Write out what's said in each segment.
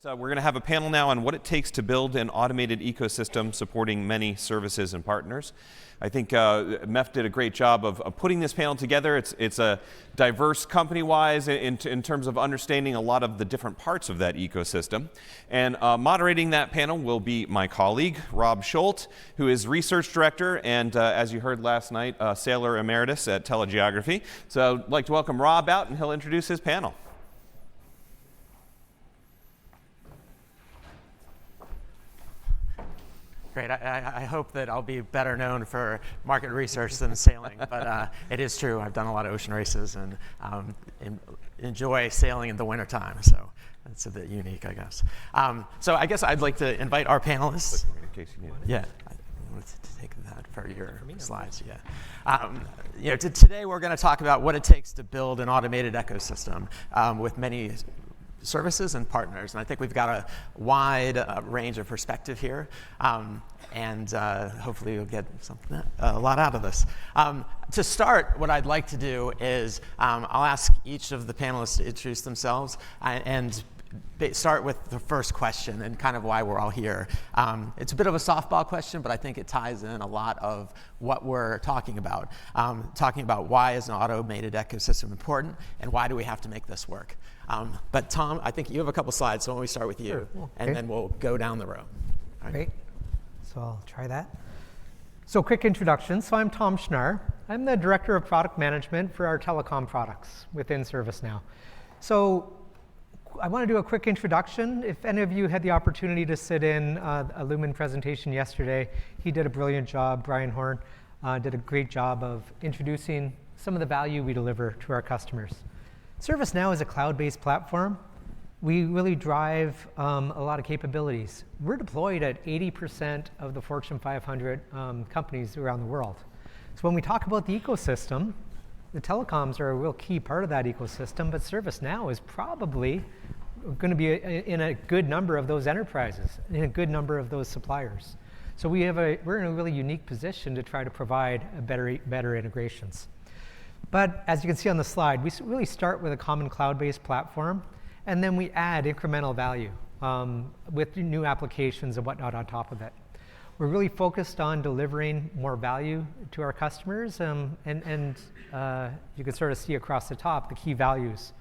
So we're going to have a panel now on what it takes to build an automated ecosystem supporting many services and partners. I think MEF did a great job of putting this panel together. It's a diverse company-wise in terms of understanding a lot of the different parts of that ecosystem. And moderating that panel will be my colleague, Rob Schult, who is Research Director and, as you heard last night, Sailor Emeritus at TeleGeography. So I'd like to welcome Rob out, and he'll introduce his panel. Great. I hope that I'll be better known for market research than sailing, but it is true. I've done a lot of ocean races and enjoy sailing in the wintertime, so that's a bit unique, I guess. So I guess I'd like to invite our panelists. In case you need it. Yeah, I wanted to take that for your slides. Yeah. Today we're going to talk about what it takes to build an automated ecosystem with many services and partners, and I think we've got a wide range of perspective here, and hopefully you'll get a lot out of this. To start, what I'd like to do is I'll ask each of the panelists to introduce themselves and start with the first question and kind of why we're all here. It's a bit of a softball question, but I think it ties in a lot of what we're talking about. Talking about why is an automated ecosystem important and why do we have to make this work. But Tom, I think you have a couple slides, so why don't we start with you, Sure. Okay. and then we'll go down the row. Right. Great. So I'll try that. So quick introduction. So I'm Tom Schnarr. I'm the Director of Product Management for our telecom products within ServiceNow. So I want to do a quick introduction. If any of you had the opportunity to sit in a Lumen presentation yesterday, he did a brilliant job. Brian Horn did a great job of introducing some of the value we deliver to our customers. ServiceNow is a cloud-based platform. We really drive a lot of capabilities. We're deployed at 80% of the Fortune 500 companies around the world. So when we talk about the ecosystem, the telecoms are a real key part of that ecosystem, but ServiceNow is probably going to be in a good number of those enterprises, in a good number of those suppliers. So we're in a really unique position to try to provide better integrations. But as you can see on the slide, we really start with a common cloud-based platform, and then we add incremental value with new applications and whatnot on top of it. We're really focused on delivering more value to our customers, and you can sort of see across the top the key values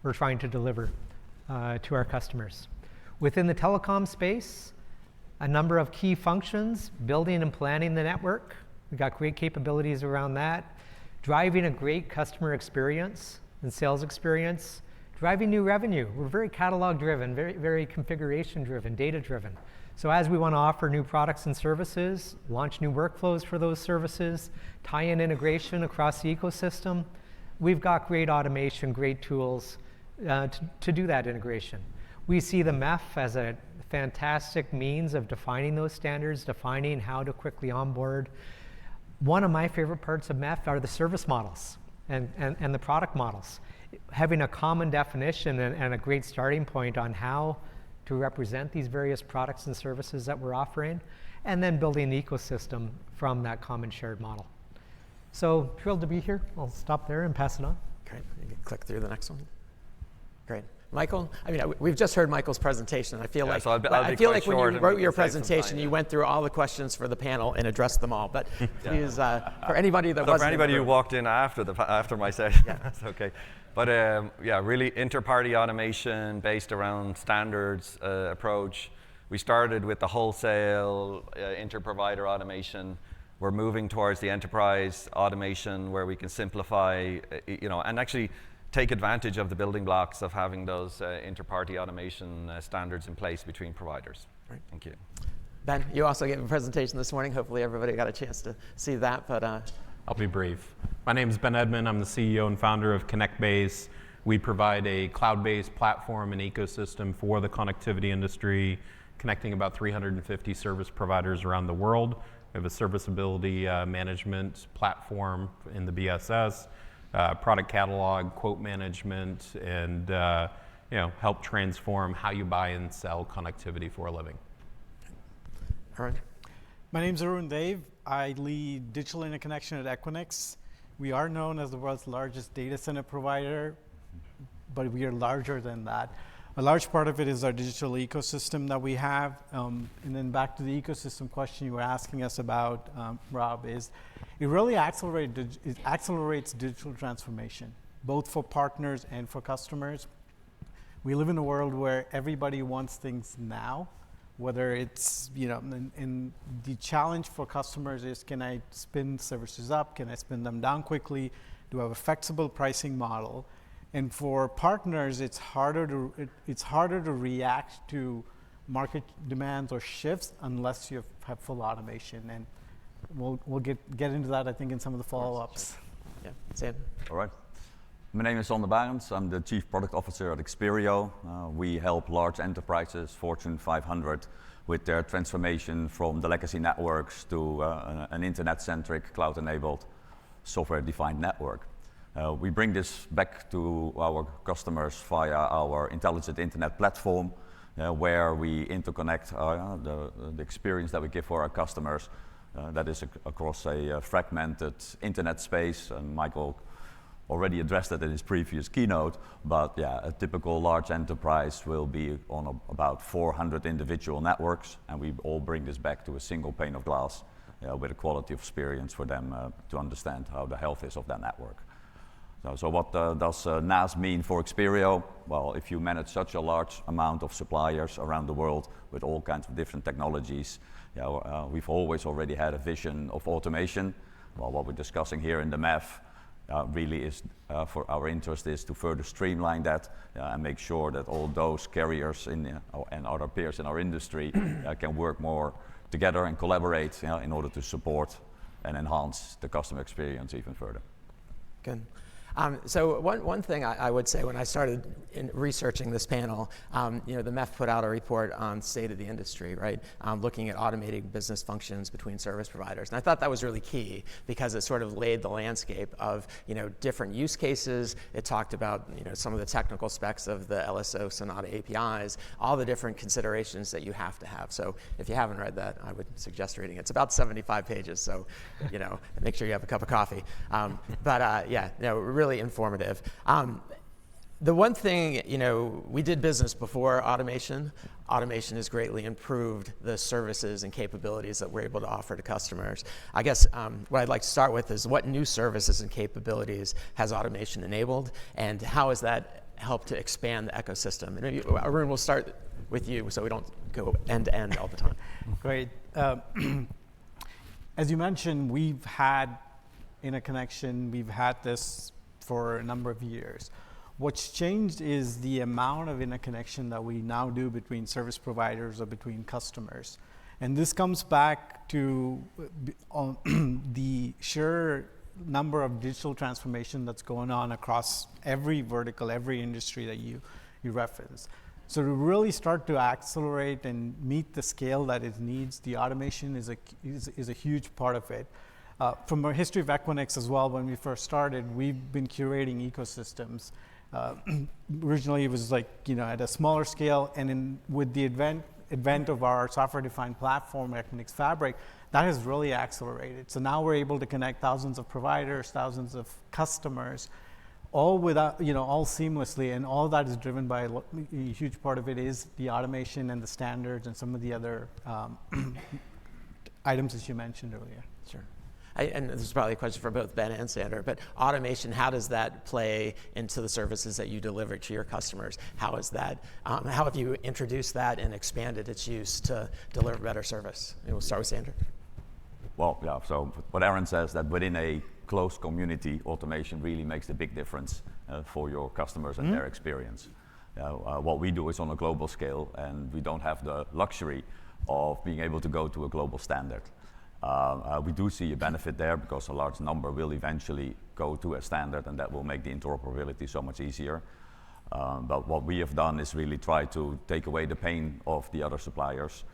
we're trying to deliver to our customers. Within the telecom space, a number of key functions, building and planning the network. We've got great capabilities around that. Driving a great customer experience and sales experience. Driving new revenue. We're very catalog driven, very configuration driven, data driven. So as we want to offer new products and services, launch new workflows for those services, tie in integration across the ecosystem, we've got great automation, great tools to do that integration. We see the MEF as a fantastic means of defining those standards, defining how to quickly onboard. One of my favorite parts of MEF are the service models and the product models. Having a common definition and a great starting point on how to represent these various products and services that we're offering, and then building the ecosystem from that common shared model. So thrilled to be here. I'll stop there and pass it on. Great. You can click through the next one. Great. Michael, I mean, we've just heard Michael's presentation. I feel like so I feel like when you wrote your presentation, you went through all the questions for the panel and addressed them all. But please, for anybody that wasn't, for anybody who walked in after my session, that's okay. But yeah, really inter-party automation based around standards approach. We started with the wholesale inter-provider automation. We're moving towards the enterprise automation where we can simplify, and actually take advantage of the building blocks of having those inter-party automation standards in place between providers. Right. Thank you. Ben, you also gave a presentation this morning. Hopefully everybody got a chance to see that. But I'll be brief. My name is Ben Edmond. I'm the CEO and founder of Connectbase. We provide a cloud-based platform and ecosystem for the connectivity industry, connecting about 350 service providers around the world. We have a serviceability management platform in the BSS, product catalog, quote management, and help transform how you buy and sell connectivity for a living. Arun. My name's Arun. I lead digital interconnection at Equinix. We are known as the world's largest data center provider, but we are larger than that. A large part of it is our digital ecosystem that we have. And then back to the ecosystem question you were asking us about, Rob, is it really accelerates digital transformation, both for partners and for customers. We live in a world where everybody wants things now, whether it's, and the challenge for customers is, can I spin services up? Can I spin them down quickly? Do I have a flexible pricing model? And for partners, it's harder to react to market demands or shifts unless you have full automation. And we'll get into that, I think, in some of the follow-ups. Yeah, Sam. All right. My name is Barens. I'm the Chief Product Officer at Expereo. We help large enterprises, Fortune 500, with their transformation from the legacy networks to an internet-centric, cloud-enabled, software-defined network. We bring this back to our customers via our intelligent internet platform, where we interconnect the experience that we give for our customers. That is across a fragmented internet space, and Michael already addressed it in his previous keynote, but yeah, a typical large enterprise will be on about 400 individual networks, and we all bring this back to a single pane of glass with a quality of experience for them to understand how the health is of that network. So what does NAS mean for Expereo? Well, if you manage such a large amount of suppliers around the world with all kinds of different technologies, we've always already had a vision of automation. Well, what we're discussing here in the MEF really is, for our interest, is to further streamline that and make sure that all those carriers and other peers in our industry can work more together and collaborate in order to support and enhance the customer experience even further. Good. So one thing I would say when I started researching this panel, the MEF put out a report on state of the industry, right? Looking at automating business functions between service providers. And I thought that was really key because it sort of laid the landscape of, different use cases. It talked about, some of the technical specs of the LSO Sonata APIs, all the different considerations that you have to have. So if you haven't read that, I would suggest reading it. It's about 75 pages, so, make sure you have a cup of coffee. Really informative. The one thing, we did business before automation. Automation has greatly improved the services and capabilities that we're able to offer to customers. I guess what I'd like to start with is what new services and capabilities has automation enabled, and how has that helped to expand the ecosystem? And maybe, Arun, we'll start with you so we don't go end to end all the time. Great. As you mentioned, we've had Interconnection, we've had this for a number of years. What's changed is the amount of interconnection that we now do between service providers or between customers. And this comes back to the sheer number of digital transformation that's going on across every vertical, every industry that you reference. So to really start to accelerate and meet the scale that it needs, the automation is a huge part of it. From our history of Equinix as well, when we first started, we've been curating ecosystems. Originally, it was at a smaller scale, and with the advent of our software-defined platform, Equinix Fabric, that has really accelerated. So now we're able to connect thousands of providers, thousands of customers, all without, all seamlessly, and all that is driven by a huge part of it is the automation and the standards and some of the other items that you mentioned earlier. Sure. And this is probably a question for both Ben and Sander, but automation, how does that play into the services that you deliver to your customers? How is that, how have you introduced that and expanded its use to deliver better service? And we'll start with Sander. Well, yeah, so what Aaron says, that within a close community, automation really makes a big difference for your customers and their experience. What we do is on a global scale, and we don't have the luxury of being able to go to a global standard. We do see a benefit there because a large number will eventually go to a standard, and that will make the interoperability so much easier. But what we have done is really try to take away the pain of the other suppliers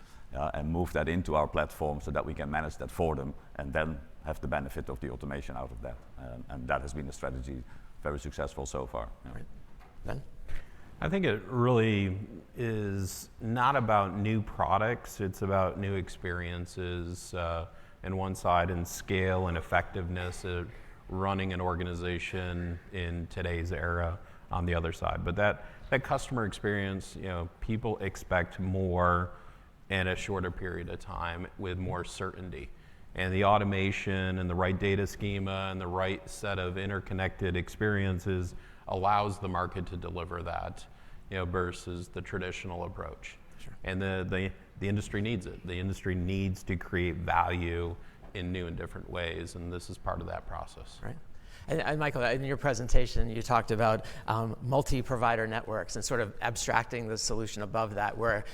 and move that into our platform so that we can manage that for them and then have the benefit of the automation out of that. And that has been the strategy, very successful so far. Yeah. Right. Ben? I think it really is not about new products, it's about new experiences on one side, and scale and effectiveness of running an organization in today's era on the other side. But that that customer experience, people expect more in a shorter period of time with more certainty. And the automation and the right data schema and the right set of interconnected experiences allows the market to deliver that, versus the traditional approach. Sure. And the industry needs it. The industry needs to create value in new and different ways, and this is part of that process. Right. And Michael, in your presentation, you talked about multi-provider networks and sort of abstracting the solution above that, where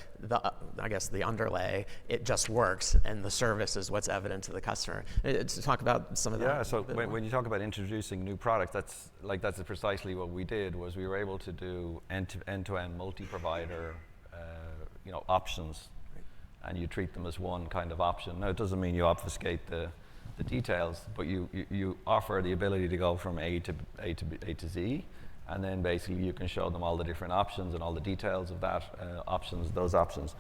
I guess the underlay, it just works, and the service is what's evident to the customer. To talk about some of that. Yeah. So when you talk about introducing new products, that's precisely what we did. Was we were able to do end-to-end multi-provider, options, and you treat them as one kind of option. Now, it doesn't mean you obfuscate the details, but you offer the ability to go from A to Z, and then basically you can show them all the different options and all the details of those options.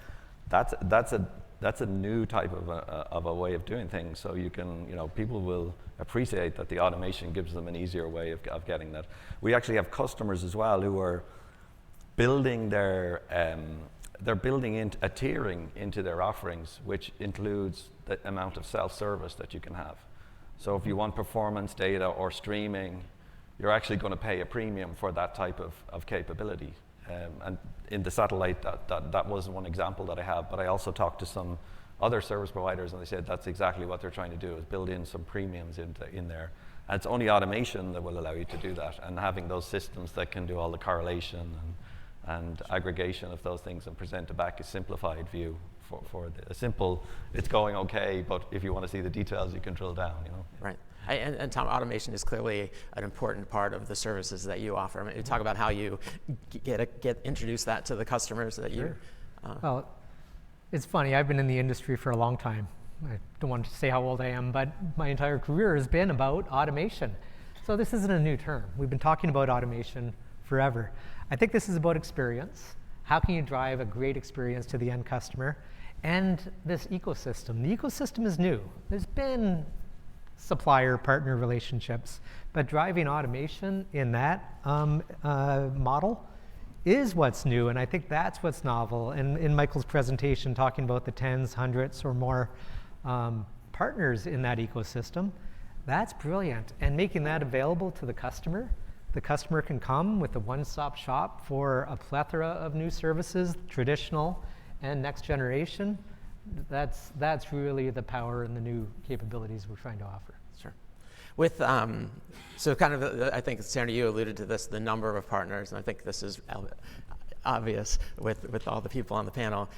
That's a new type of a way of doing things. So you can, people will appreciate that the automation gives them an easier way of getting that. We actually have customers as well who are building their they're building in a tiering into their offerings, which includes the amount of self-service that you can have. So if you want performance data or streaming, you're actually going to pay a premium for that type of capability. And in the satellite, that was one example that I have, but I also talked to some other service providers, and they said that's exactly what they're trying to do, is build in some premiums in there. And it's only automation that will allow you to do that, and having those systems that can do all the correlation and aggregation of those things and present back a simplified view for a simple, it's going okay, but if you want to see the details, you can drill down, Right. And Tom, automation is clearly an important part of the services that you offer. I mean, you talk about how you introduce that to the customers that you. Well, it's funny. I've been in the industry for a long time. I don't want to say how old I am, but my entire career has been about automation. So this isn't a new term. We've been talking about automation forever. I think this is about experience. How can you drive a great experience to the end customer? And this ecosystem. The ecosystem is new. There's been supplier-partner relationships, but driving automation in that model is what's new, and I think that's what's novel. And in Michael's presentation, talking about the tens, hundreds, or more partners in that ecosystem, that's brilliant. And making that available to the customer can come with a one-stop shop for a plethora of new services, traditional and next generation. That's really the power and the new capabilities we're trying to offer. Sure. With so kind of, I think Sandra, you alluded to this, the number of partners, and I think this is obvious with all the people on the panel.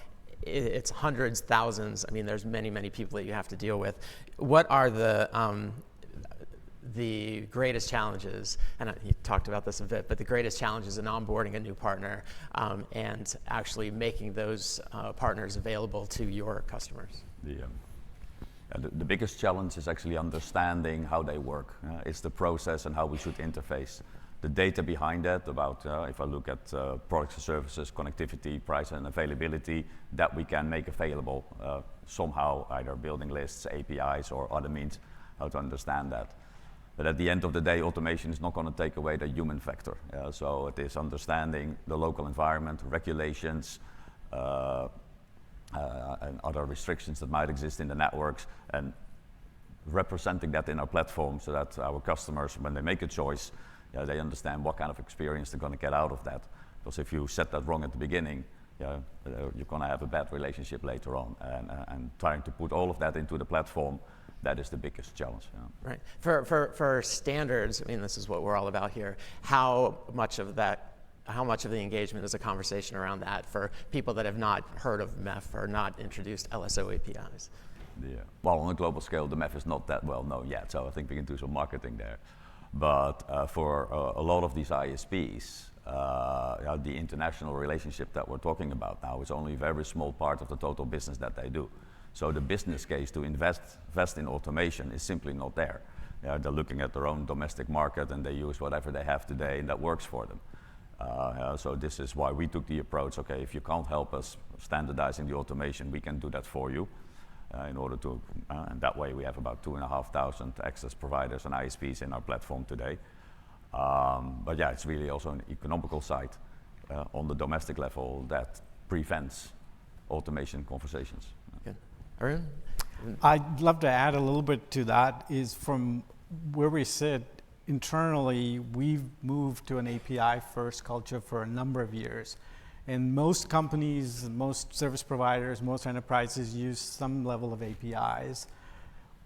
It's hundreds, thousands. I mean, there's many people that you have to deal with. What are the greatest challenges, and you talked about this a bit, but the greatest challenges in onboarding a new partner and actually making those partners available to your customers? The biggest challenge is actually understanding how they work. It's the process and how we should interface. The data behind that, about if I look at products and services, connectivity, price and availability, that we can make available somehow, either building lists, APIs, or other means how to understand that. But at the end of the day, automation is not going to take away the human factor. So it is understanding the local environment, regulations, and other restrictions that might exist in the networks, and representing that in our platform so that our customers, when they make a choice, they understand what kind of experience they're going to get out of that. Because if you set that wrong at the beginning, you're going to have a bad relationship later on. And trying to put all of that into the platform, that is the biggest challenge. Right. For standards, I mean, this is what we're all about here. How much of the engagement is a conversation around that for people that have not heard of MEF or not introduced LSO APIs? Yeah. Well, on a global scale, the MEF is not that well known yet, so I think we can do some marketing there. But for a lot of these ISPs, the international relationship that we're talking about now is only a very small part of the total business that they do. So the business case to invest in automation is simply not there. They're looking at their own domestic market and they use whatever they have today and that works for them. So this is why we took the approach, okay, if you can't help us standardizing the automation, we can do that for you. In order to, and that way we have about 2,500 access providers and ISPs in our platform today. But yeah, it's really also an economical side. on the domestic level that prevents automation conversations. Good. Arun? I'd love to add a little bit to that. Is from where we sit internally, we've moved to an API first culture for a number of years. And most companies, most service providers, most enterprises use some level of APIs.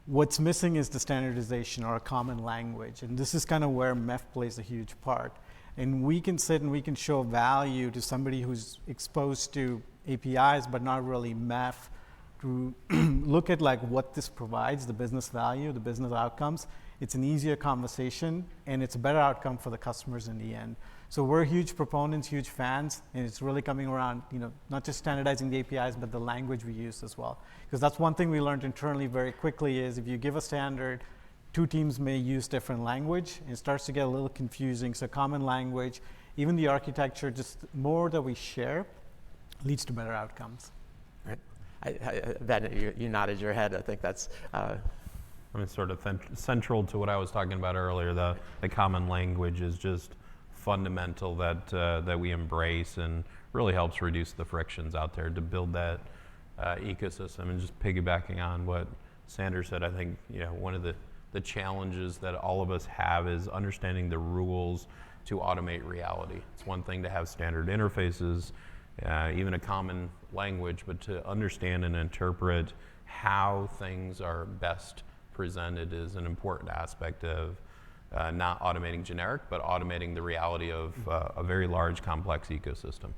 What's missing is the standardization or a common language. And this is kind of where MEF plays a huge part. And we can sit and we can show value to somebody who's exposed to APIs, but not really MEF, to look at like what this provides, the business value, the business outcomes. It's an easier conversation, and it's a better outcome for the customers in the end. So we're huge proponents, huge fans, and it's really coming around, not just standardizing the APIs, but the language we use as well. Because that's one thing we learned internally very quickly is if you give a standard, two teams may use different language, and it starts to get a little confusing. So common language, even the architecture, just more that we share leads to better outcomes. Right. Ben, you nodded your head. I think that's... I mean, sort of central to what I was talking about earlier. The common language is just fundamental that we embrace, and really helps reduce the frictions out there to build that ecosystem. And just piggybacking on what Sanders said, I think one of the challenges that all of us have is understanding the rules to automate reality. It's one thing to have standard interfaces, even a common language, but to understand and interpret how things are best presented is an important aspect of not automating generic, but automating the reality of a very large, complex ecosystem.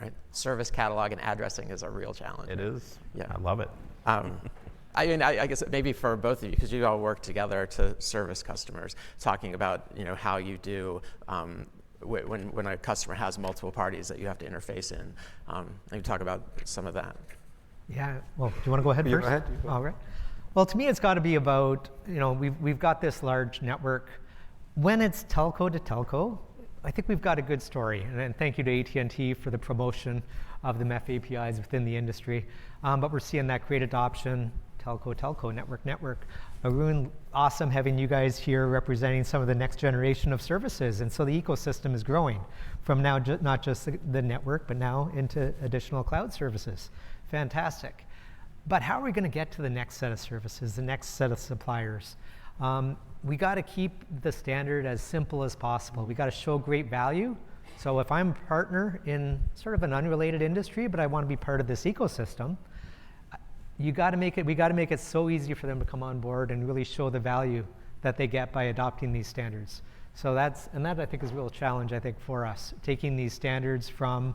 Right. Service catalog and addressing is a real challenge. It is. Yeah. I love it. I guess maybe for both of you, because you all work together to service customers, talking about how you do when a customer has multiple parties that you have to interface in. Maybe talk about some of that. Yeah. Well, do you want to go ahead first? Go ahead. All right. Well, to me, it's got to be about, we've got this large network. When it's telco to telco, I think we've got a good story. And thank you to AT&T for the promotion of the MEF APIs within the industry. But we're seeing that great adoption, telco, network. Arun, awesome having you guys here representing some of the next generation of services. And so the ecosystem is growing from now not just the network, but now into additional cloud services. Fantastic. But how are we going to get to the next set of services, the next set of suppliers? We got to keep the standard as simple as possible. We got to show great value. So if I'm a partner in sort of an unrelated industry, but I want to be part of this ecosystem, we got to make it so easy for them to come on board and really show the value that they get by adopting these standards. So that I think is a real challenge, I think, for us, taking these standards from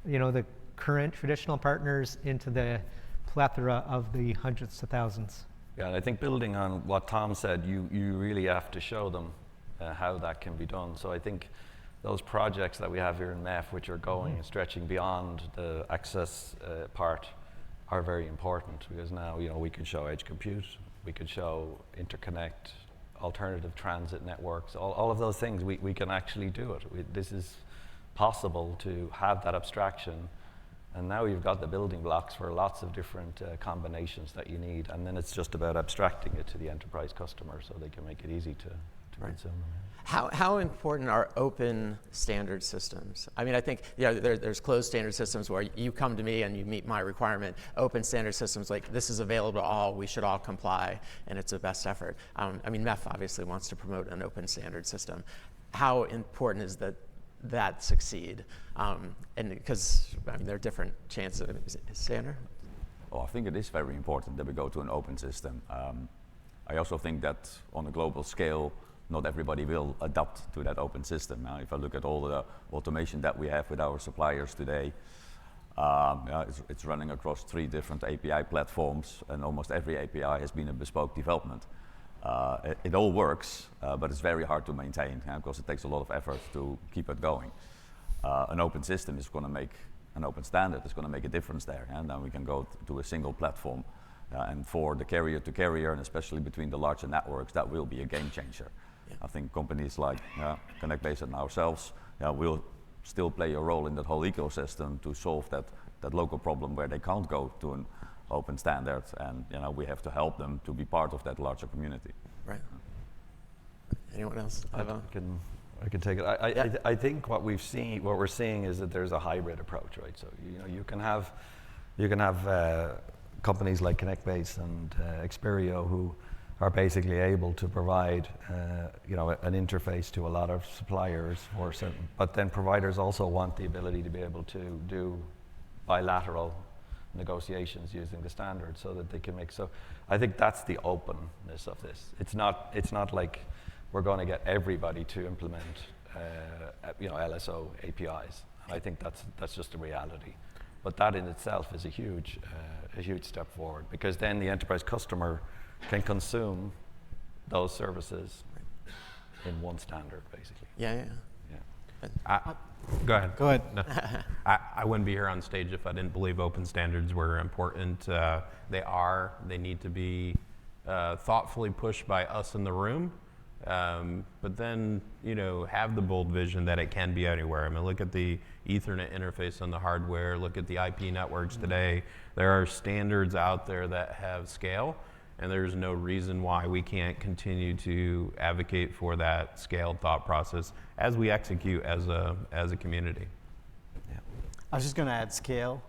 the current traditional partners into the plethora of the hundreds to thousands. Yeah, and I think building on what Tom said, you really have to show them how that can be done. So I think those projects that we have here in MEF, which are going and stretching beyond the access part, are very important, because now we can show edge compute, we can show interconnect, alternative transit networks, all of those things. We can actually do it. This is possible to have that abstraction. And now you've got the building blocks for lots of different combinations that you need. And then it's just about abstracting it to the enterprise customer so they can make it easy to consume them. How important are open standard systems? I mean, I think there's closed standard systems where you come to me and you meet my requirement. Open standard systems, like this is available to all, we should all comply, and it's a best effort. I mean, MEF obviously wants to promote an open standard system. How important is that succeed? And because there are different chances. Sandra? Well, I think it is very important that we go to an open system. I also think that on a global scale, not everybody will adapt to that open system. Now, if I look at all the automation that we have with our suppliers today, it's running across 3 different API platforms, and almost every API has been a bespoke development. It all works, but it's very hard to maintain because it takes a lot of effort to keep it going. An open system is going to make, an open standard is going to make a difference there, and then we can go to a single platform. And for the carrier to carrier, and especially between the larger networks, that will be a game changer. Yeah. I think companies like Connectbase and ourselves will still play a role in that whole ecosystem to solve that local problem where they can't go to an open standard, and we have to help them to be part of that larger community. Right. Anyone else? I can I can take it. I think what we're seeing is that there's a hybrid approach, right? So you can have companies like Connectbase and Expereo who are basically able to provide an interface to a lot of suppliers for certain, but then providers also want the ability to be able to do bilateral negotiations using the standard so that they can make. So I think that's the openness of this. It's not like we're going to get everybody to implement LSO APIs. I think that's just a reality. But that in itself is a huge step forward, because then the enterprise customer can consume those services in one standard, basically. Yeah. Go ahead. Go ahead. No. I wouldn't be here on stage if I didn't believe open standards were important. They need to be thoughtfully pushed by us in the room, but then have the bold vision that it can be anywhere. I mean, look at the Ethernet interface on the hardware. Look at the IP networks today. There are standards out there that have scale, and there's no reason why we can't continue to advocate for that scaled thought process as we execute as a community. Yeah. I was just going to add scale.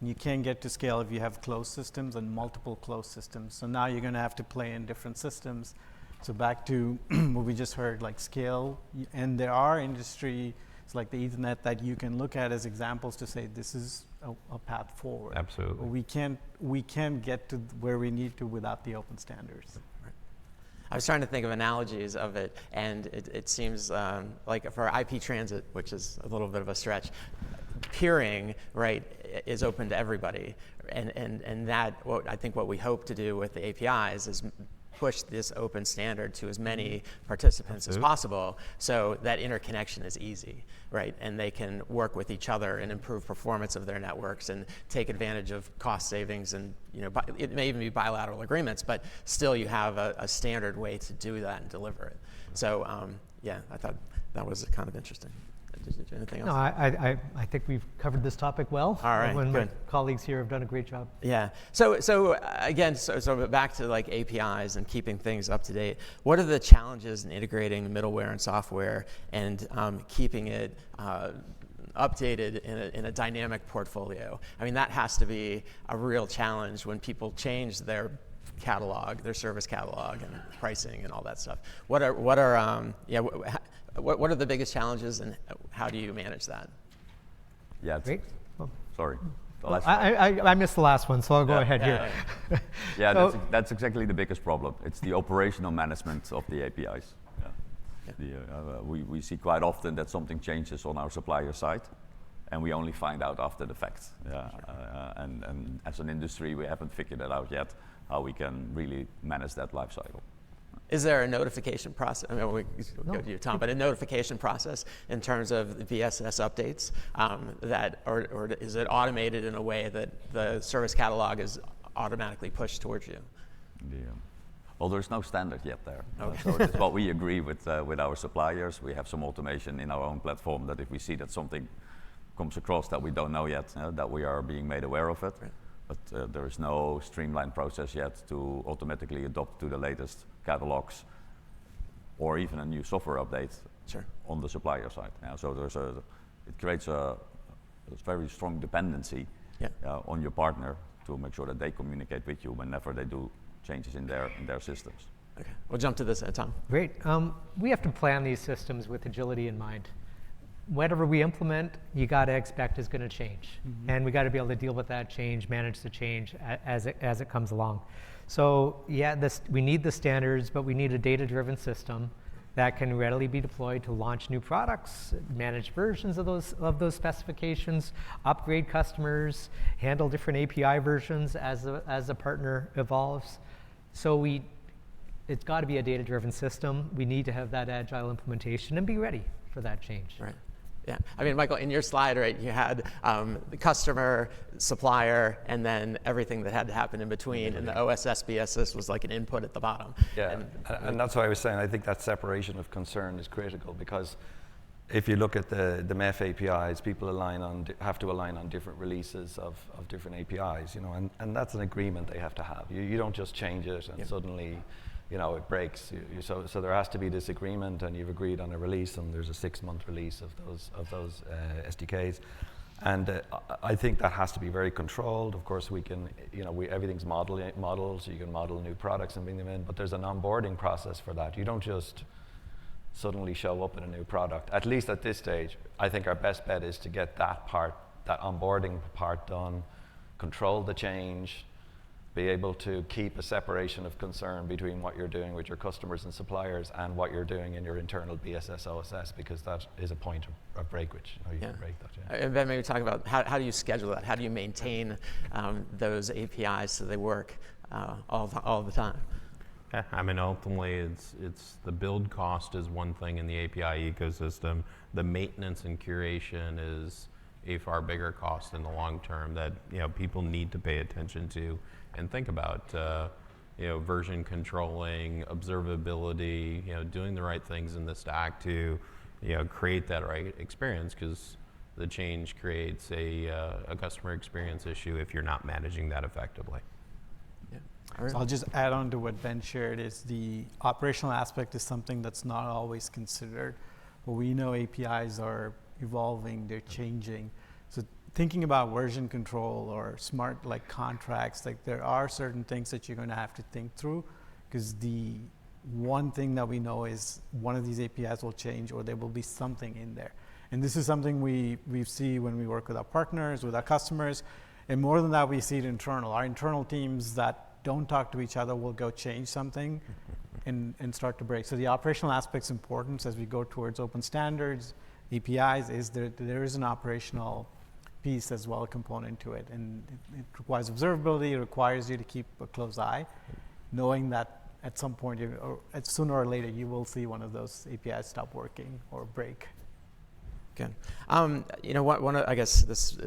You can't get to scale if you have closed systems and multiple closed systems. So now you're going to have to play in different systems. So back to what we just heard, like scale, and there are industries like the Ethernet that you can look at as examples to say this is a path forward. Absolutely. We can't get to where we need to without the open standards. I was trying to think of analogies of it, and it seems like for IP transit, which is a little bit of a stretch, peering, right, is open to everybody, and that I think what we hope to do with the APIs is push this open standard to as many participants as possible, so that interconnection is easy, right? And they can work with each other and improve performance of their networks and take advantage of cost savings, and it may even be bilateral agreements, but still you have a standard way to do that and deliver it. So I thought that was kind of interesting. Anything else? No, I think we've covered this topic well. All right, My good. colleagues here have done a great job. Yeah. So again, so back to like APIs and keeping things up to date. What are the challenges in integrating middleware and software and keeping it updated in a dynamic portfolio? I mean, that has to be a real challenge when people change their catalog, their service catalog, and pricing and all that stuff. What are the biggest challenges, and how do you manage that? Yeah. Great. Well, Sorry. I missed the last one, so I'll go ahead here. Yeah, So- that's exactly the biggest problem. It's the operational management of the APIs. We see quite often that something changes on our supplier side, and we only find out after the fact. And as an industry, we haven't figured it out yet, how we can really manage that life cycle. Is there a notification process? I mean, we'll go to you, Tom, but a notification process in terms of the VSS updates or is it automated in a way that the service catalog is automatically pushed towards you? Well, there's no standard yet there. Okay. So it's what we agree with our suppliers. We have some automation in our own platform that if we see that something comes across that we don't know yet, that we are being made aware of it. Right. But there is no streamlined process yet to automatically adopt to the latest catalogs or even a new software update on the supplier side. So it creates a very strong dependency on your partner to make sure that they communicate with you whenever they do changes in their systems. Okay, we'll jump to this, Tom. Great. We have to plan these systems with agility in mind. Whatever we implement, you got to expect is going to change. Mm-hmm. And we got to be able to deal with that change, manage the change as it comes along. So we need the standards, but we need a data-driven system that can readily be deployed to launch new products, manage versions of those specifications, upgrade customers, handle different API versions as a partner evolves. So it's got to be a data-driven system. We need to have that agile implementation and be ready for that change. Right. Yeah, I mean, Michael, in your slide, right, you had the customer, supplier, and then everything that had to happen in between, and the OSS/BSS was like an input at the bottom. Yeah, and that's why I was saying I think that separation of concern is critical, because if you look at the MEF APIs, people have to align on different releases of different APIs, and that's an agreement they have to have. You don't just change it and suddenly it breaks. So there has to be this agreement, and you've agreed on a release, and there's a 6-month release of those SDKs. And I think that has to be very controlled. Of course, we can, everything's modeled, so you can model new products and bring them in, but there's an onboarding process for that. You don't just suddenly show up in a new product. At least at this stage, I think our best bet is to get that onboarding part done, control the change, be able to keep a separation of concern between what you're doing with your customers and suppliers and what you're doing in your internal BSS OSS, because that is a point of breakage. You can break that. Yeah. And Ben, maybe talk about how do you schedule that? How do you maintain those APIs so they work all the time? Yeah, I mean, ultimately, it's the build cost is one thing in the API ecosystem. The maintenance and curation is a far bigger cost in the long term that people need to pay attention to and think about. Version controlling, observability, doing the right things in the stack to create that right experience, because the change creates a customer experience issue if you're not managing that effectively. So I'll just add on to what Ben shared, is the operational aspect is something that's not always considered. But we know APIs are evolving, they're changing. So thinking about version control or smart contracts, there are certain things that you're going to have to think through, because the one thing that we know is one of these APIs will change, or there will be something in there. And this is something we see when we work with our partners, with our customers. And more than that, we see it internal. Our internal teams that don't talk to each other will go change something and start to break. So the operational aspect's important as we go towards open standards, APIs, is there is an operational piece as well, a component to it. And it requires observability, it requires you to keep a close eye, knowing that at some point, sooner or later, you will see one of those APIs stop working or break. Good. I guess this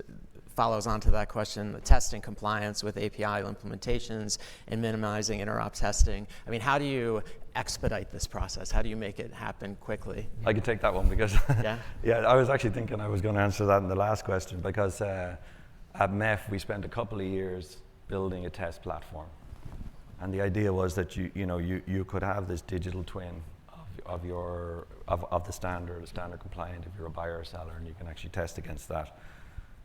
follows on to that question, the testing compliance with API implementations and minimizing interop testing. I mean, how do you expedite this process? How do you make it happen quickly? I can take that one because I was actually thinking I was going to answer that in the last question, because at MEF we spent a couple of years building a test platform, and the idea was that you could have this digital twin of the standard compliant if you're a buyer or seller, and you can actually test against that.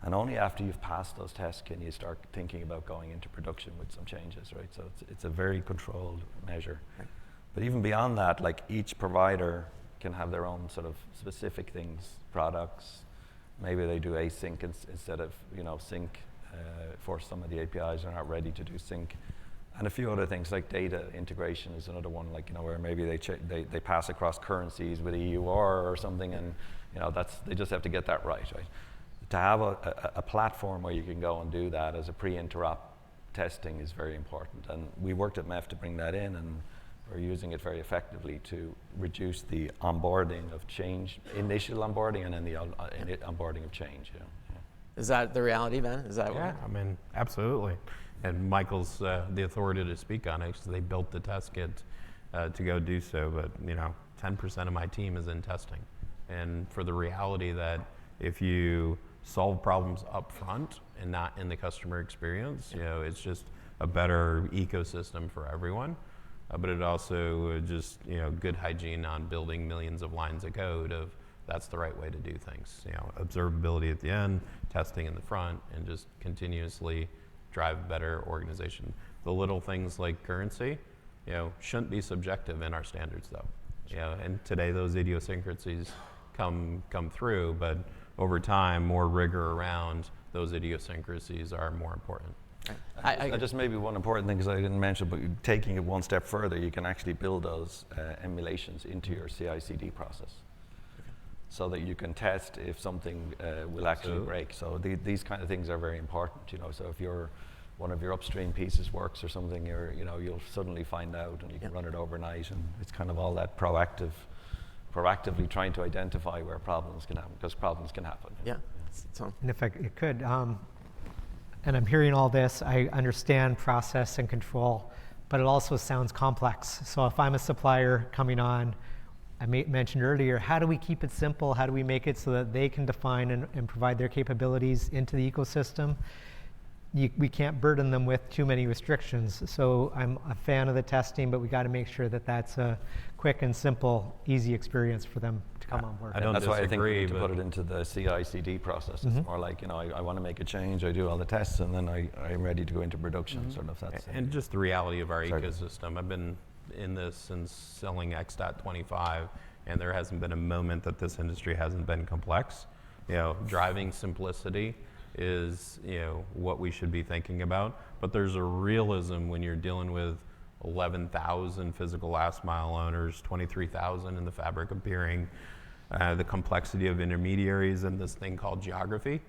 And only after you've passed those tests can you start thinking about going into production with some changes, right? So it's a very controlled measure. Right. But even beyond that, each provider can have their own sort of specific things, products. Maybe they do async instead of sync. For some of the APIs, they're not ready to do sync. And a few other things like data integration is another one, where maybe they pass across currencies with EUR or something, and they just have to get that right? To have a platform where you can go and do that as a pre-interop testing is very important. And we worked at MEF to bring that in, and we're using it very effectively to reduce the onboarding of change, initial onboarding, and then the onboarding of change. Is that the reality, Ben? Is that I mean, absolutely. And Michael's the authority to speak on it, because they built the test kit to go do so. But 10% of my team is in testing, and for the reality that if you solve problems up front and not in the customer experience, it's just a better ecosystem for everyone. But it also just good hygiene on building millions of lines of code of that's the right way to do things. Observability at the end, testing in the front, and just continuously drive better organization. The little things like currency, shouldn't be subjective in our standards though. And today those idiosyncrasies come through, but over time, more rigor around those idiosyncrasies are more important. Just maybe one important thing, because I didn't mention, but taking it one step further, you can actually build those emulations into your CI/CD process, so that you can test if something will actually break. So these kind of things are very important. So if one of your upstream pieces works or something, you'll suddenly find out, and you can run it overnight, and it's kind of all that proactively trying to identify where problems can happen, because problems can happen. And if I could, and I'm hearing all this, I understand process and control, but it also sounds complex. So if I'm a supplier coming on, I mentioned earlier, how do we keep it simple? How do we make it so that they can define and provide their capabilities into the ecosystem? we can't burden them with too many restrictions. So I'm a fan of the testing, but we got to make sure that that's a quick and simple, easy experience for them to come on board. I don't That's why I think we disagree, need to but put it into the CI/CD process. It's more like, you know, I want to make a change, I do all the tests, and then I'm ready to go into production. Sort of that's and just the reality of our ecosystem. I've been in this since selling X.25, and there hasn't been a moment that this industry hasn't been complex. You know, driving simplicity is, you know, what we should be thinking about. But there's a realism when you're dealing with 11,000 physical last mile owners, 23,000 in the fabric of peering, the complexity of intermediaries and this thing called geography,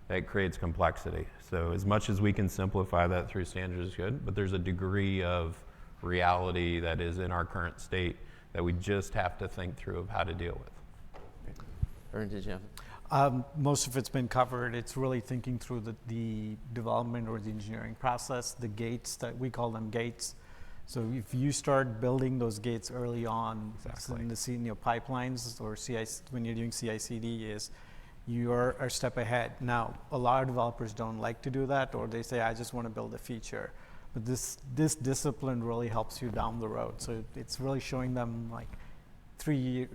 that creates complexity. So as much as we can simplify that through standards is good, but there's a degree of reality that is in our current state that we just have to think through of how to deal with. Arun, did you have? Most of it's been covered. It's really thinking through the development or the engineering process, the gates, that we call them gates. So if you start building those gates early on in the pipelines or when you're doing CI/CD, is you're a step ahead. Now, a lot of developers don't like to do that, or they say, I just want to build a feature. But this discipline really helps you down the road. So it's really showing them like 3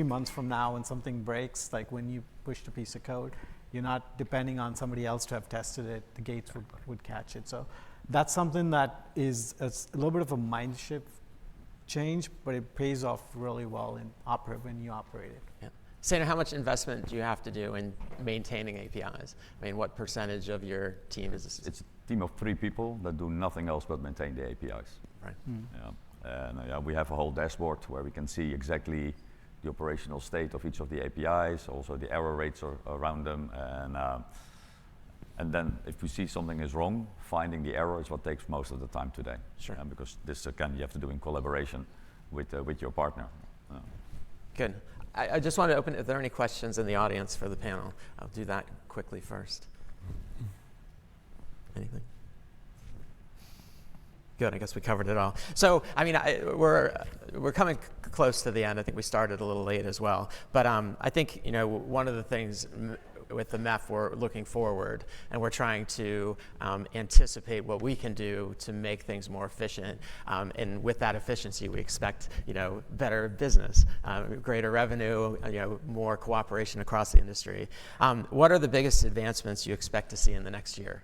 months from now when something breaks, like when you pushed a piece of code, you're not depending on somebody else to have tested it. The gates would catch it. So that's something that is a little bit of a mind shift change, but it pays off really well when you operate it. Yeah. Sainer, how much investment do you have to do in maintaining APIs? I mean, what percentage of your team is this? It's a team of 3 people that do nothing else but maintain the APIs. Right. Yeah. And we have a whole dashboard where we can see exactly the operational state of each of the APIs, also the error rates around them, and then if we see something is wrong, finding the error is what takes most of the time today. Sure. Because this again you have to do in collaboration with your partner. Good. I just want to open, if there are any questions in the audience for the panel, I'll do that quickly first. Anything? Good, I guess we covered it all. So, I mean, we're coming close to the end. I think we started a little late as well. But I think, you know, one of the things with the MEF, we're looking forward, and we're trying to anticipate what we can do to make things more efficient. And with that efficiency, we expect, you know, better business, greater revenue, you know, more cooperation across the industry. What are the biggest advancements you expect to see in the next year?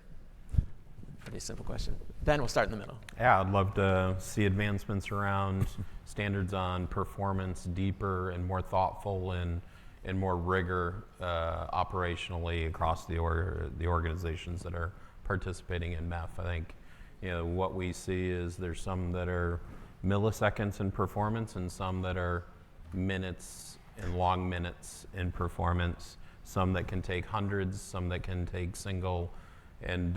Pretty simple question. Ben, we'll start in the middle. Yeah, I'd love to see advancements around standards on performance, deeper and more thoughtful and more rigor operationally across the organizations that are participating in MEF. I think, you know, what we see is there's some that are milliseconds in performance and some that are minutes and long minutes in performance, some that can take hundreds, some that can take single, and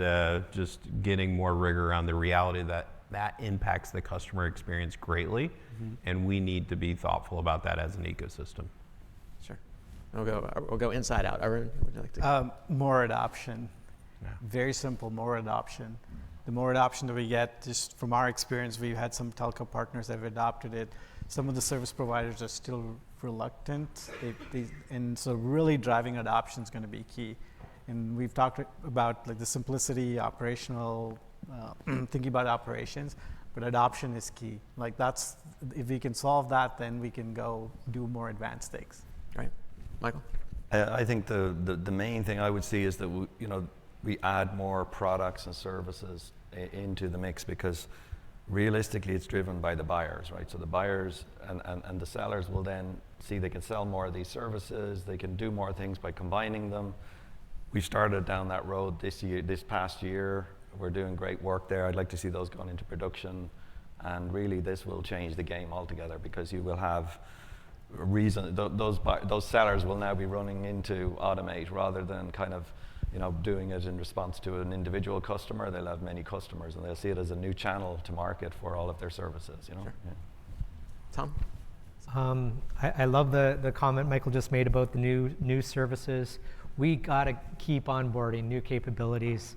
just getting more rigor around the reality that impacts the customer experience greatly, and we need to be thoughtful about that as an ecosystem. Sure. We'll go inside out. Arun, would you like to? More adoption. Yeah. Very simple, more adoption. The more adoption that we get, just from our experience, we've had some telco partners that have adopted it. Some of the service providers are still reluctant, and so really driving adoption is going to be key. And we've talked about like the simplicity, operational, thinking about operations, but adoption is key. Like if we can solve that, then we can go do more advanced things. Right. Michael? I think the main thing I would see is that we add more products and services into the mix, because realistically it's driven by the buyers, right? So the buyers and the sellers will then see they can sell more of these services, they can do more things by combining them. We started down that road this past year. We're doing great work there. I'd like to see those going into production, and really this will change the game altogether, because you will have a reason. Those sellers will now be running into Automate rather than kind of, you know, doing it in response to an individual customer. They'll have many customers, and they'll see it as a new channel to market for all of their services. You know. Sure. Yeah. Tom? I love the comment Michael just made about the new services. We got to keep onboarding new capabilities,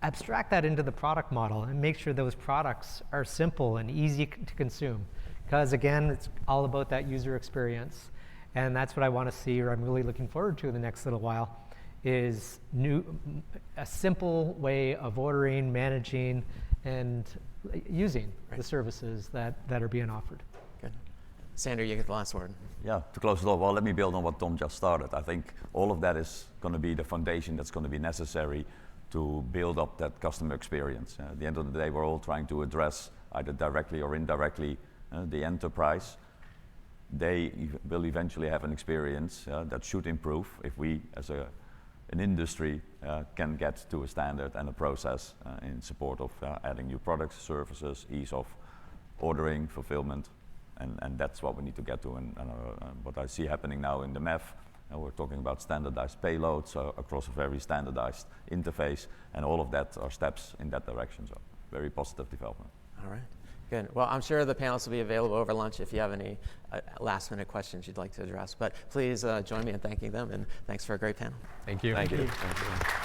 abstract that into the product model, and make sure those products are simple and easy to consume. Because again, it's all about that user experience. And that's what I want to see, or I'm really looking forward to in the next little while, is a simple way of ordering, managing, and using the services that are being offered. Good. Sander, you get the last word. Yeah, to close it off, well, let me build on what Tom just started. I think all of that is going to be the foundation that's going to be necessary to build up that customer experience. At the end of the day, we're all trying to address, either directly or indirectly, the enterprise. They will eventually have an experience that should improve if we, as an industry, can get to a standard and a process in support of adding new products, services, ease of ordering, fulfillment, and that's what we need to get to. And what I see happening now in the MEF, we're talking about standardized payloads across a very standardized interface, and all of that are steps in that direction. So very positive development. All right. Good. Well, I'm sure the panelists will be available over lunch if you have any last-minute questions you'd like to address. But please join me in thanking them, and thanks for a great panel. Thank you. Thank you. Thank you.